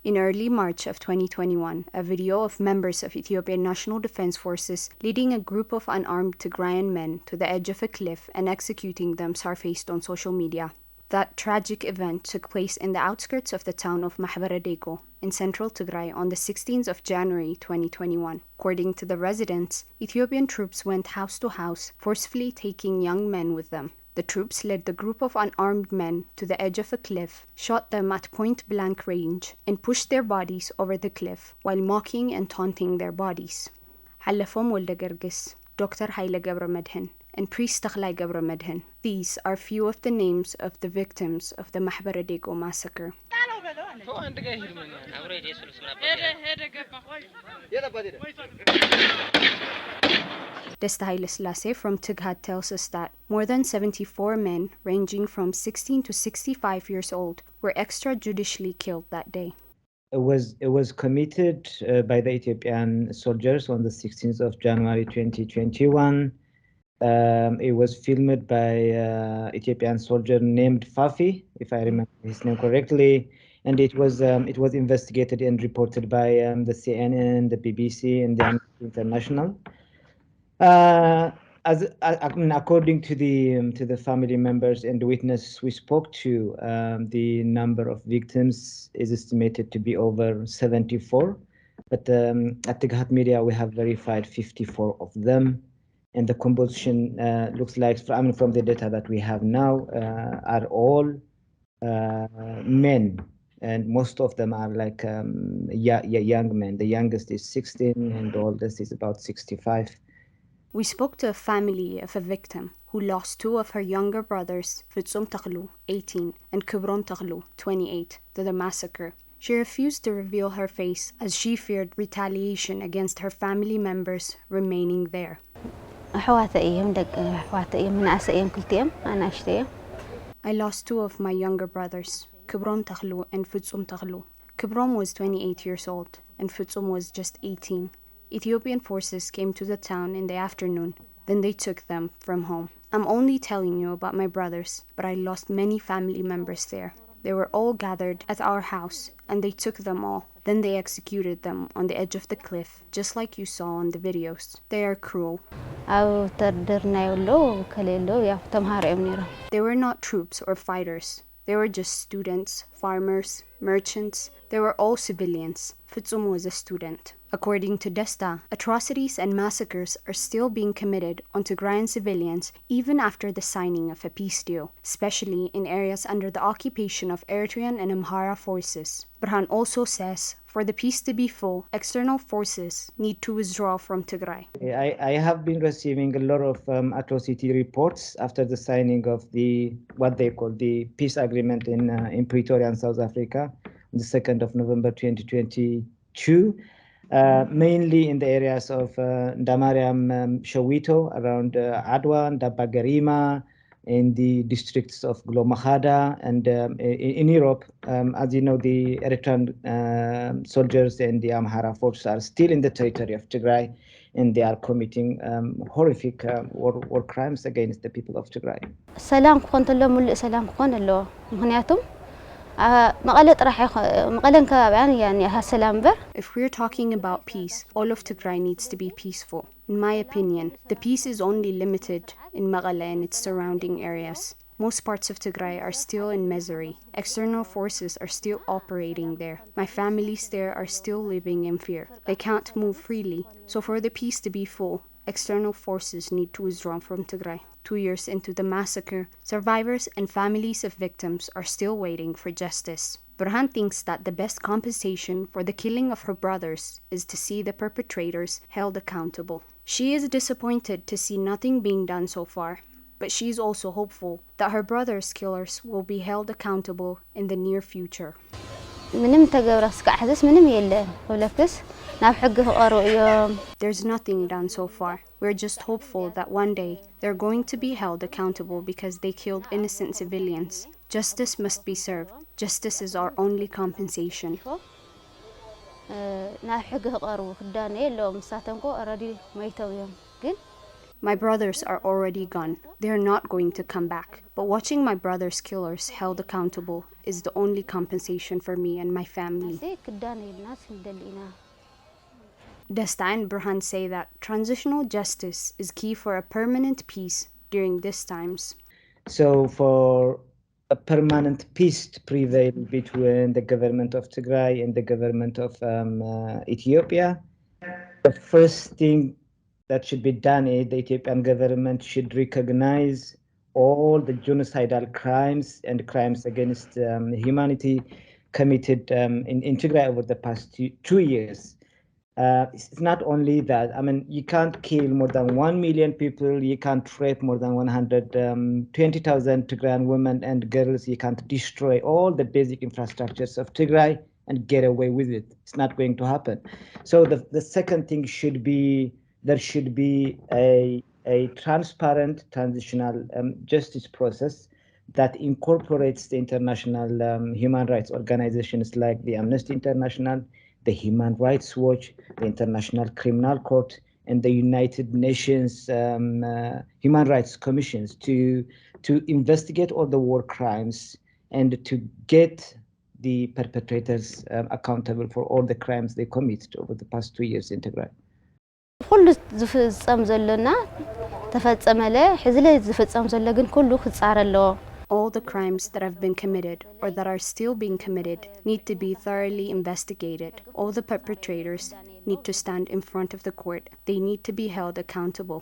In early March of 2021, a video of members of Ethiopian National Defense Forces leading a group of unarmed Tigrayan men to the edge of a cliff and executing them surfaced on social media. That tragic event took place in the outskirts of the town of Mahbere-Dego in central Tigray on the 16th of January 2021. According to the residents, Ethiopian troops went house to house, forcefully taking young men with them. The troops led the group of unarmed men to the edge of a cliff, shot them at point-blank range, and pushed their bodies over the cliff while mocking and taunting their bodies. Halafom Wolde Gergis, Dr. Haile Gebramedhin, and Priest Tigrai Gebramedhin. These are few of the names of the victims of the Mahbere-Dego massacre. Desta Haile Selassie from Tighat tells us that more than 74 men, ranging from 16 to 65 years old, were extrajudicially killed that day. It was committed by the Ethiopian soldiers on the 16th of January 2021. It was filmed by Ethiopian soldier named Fafi, if I remember his name correctly, and it was investigated and reported by the CNN, the BBC, and the Amnesty International. According to the family members and the witness we spoke to, the number of victims is estimated to be over 74. But at Tighat Media, we have verified 54 of them, and the composition looks like, from the data that we have now, are all men, and most of them are like young men. The youngest is 16, and the oldest is about 65. We spoke to a family of a victim who lost two of her younger brothers, Fitsum Taghlu, 18, and Kibrom Taghlu, 28, to the massacre. She refused to reveal her face as she feared retaliation against her family members remaining there. I lost two of my younger brothers, Kibrom Taghlu and Fitsum Taghlu. Kibrom was 28 years old, and Fitsum was just 18. Ethiopian forces came to the town in the afternoon, then they took them from home. I'm only telling you about my brothers, but I lost many family members there. They were all gathered at our house, and they took them all. Then they executed them on the edge of the cliff, just like you saw on the videos. They are cruel. They were not troops or fighters. They were just students, farmers, merchants. They were all civilians. Fitsum was a student. According to Desta, atrocities and massacres are still being committed on Tigrayan civilians even after the signing of a peace deal, especially in areas under the occupation of Eritrean and Amhara forces. Burhan also says, for the peace to be full, external forces need to withdraw from Tigray. I have been receiving a lot of atrocity reports after the signing of what they call the peace agreement in Pretoria in South Africa on the 2nd of November 2022. Mainly in the areas of Damariam Shawito, around Adwa, Dabagarima, in the districts of Glomahada, and in Europe, as you know, the Eritrean soldiers and the Amhara forces are still in the territory of Tigray, and they are committing horrific war crimes against the people of Tigray. If we're talking about peace, all of Tigray needs to be peaceful. In my opinion, the peace is only limited in Magale and its surrounding areas. Most parts of Tigray are still in misery. External forces are still operating there. My families there are still living in fear. They can't move freely. So for the peace to be full, external forces need to withdraw from Tigray. 2 years into the massacre, survivors and families of victims are still waiting for justice. Burhan thinks that the best compensation for the killing of her brothers is to see the perpetrators held accountable. She is disappointed to see nothing being done so far, but she is also hopeful that her brother's killers will be held accountable in the near future. There's nothing done so far. We're just hopeful that one day they're going to be held accountable because they killed innocent civilians. Justice must be served. Justice is our only compensation. My brothers are already gone. They're not going to come back. But watching my brother's killers held accountable is the only compensation for me and my family. Desta and Burhan say that transitional justice is key for a permanent peace during these times. So for a permanent peace to prevail between the government of Tigray and the government of Ethiopia, the first thing that should be done is the Ethiopian government should recognize all the genocidal crimes and crimes against humanity committed in Tigray over the past 2 years. It's not only that. I mean, you can't kill more than 1 million people. You can't rape more than 120,000 Tigrayan women and girls. You can't destroy all the basic infrastructures of Tigray and get away with it. It's not going to happen. So the second thing should be there should be a transparent transitional justice process that incorporates the international human rights organizations like the Amnesty International, the Human Rights Watch, the International Criminal Court, and the United Nations Human Rights Commissions to investigate all the war crimes and to get the perpetrators accountable for all the crimes they committed over the past 2 years in Tigray. ኩሉ ዝፍጸም ዘሎና ተፈጸመለ ሕዝለ ዝፍጸም ዘሎ ግን ኩሉ ክጻረ ኣለዎ All the crimes that have been committed or that are still being committed need to be thoroughly investigated. All the perpetrators need to stand in front of the court. They need to be held accountable.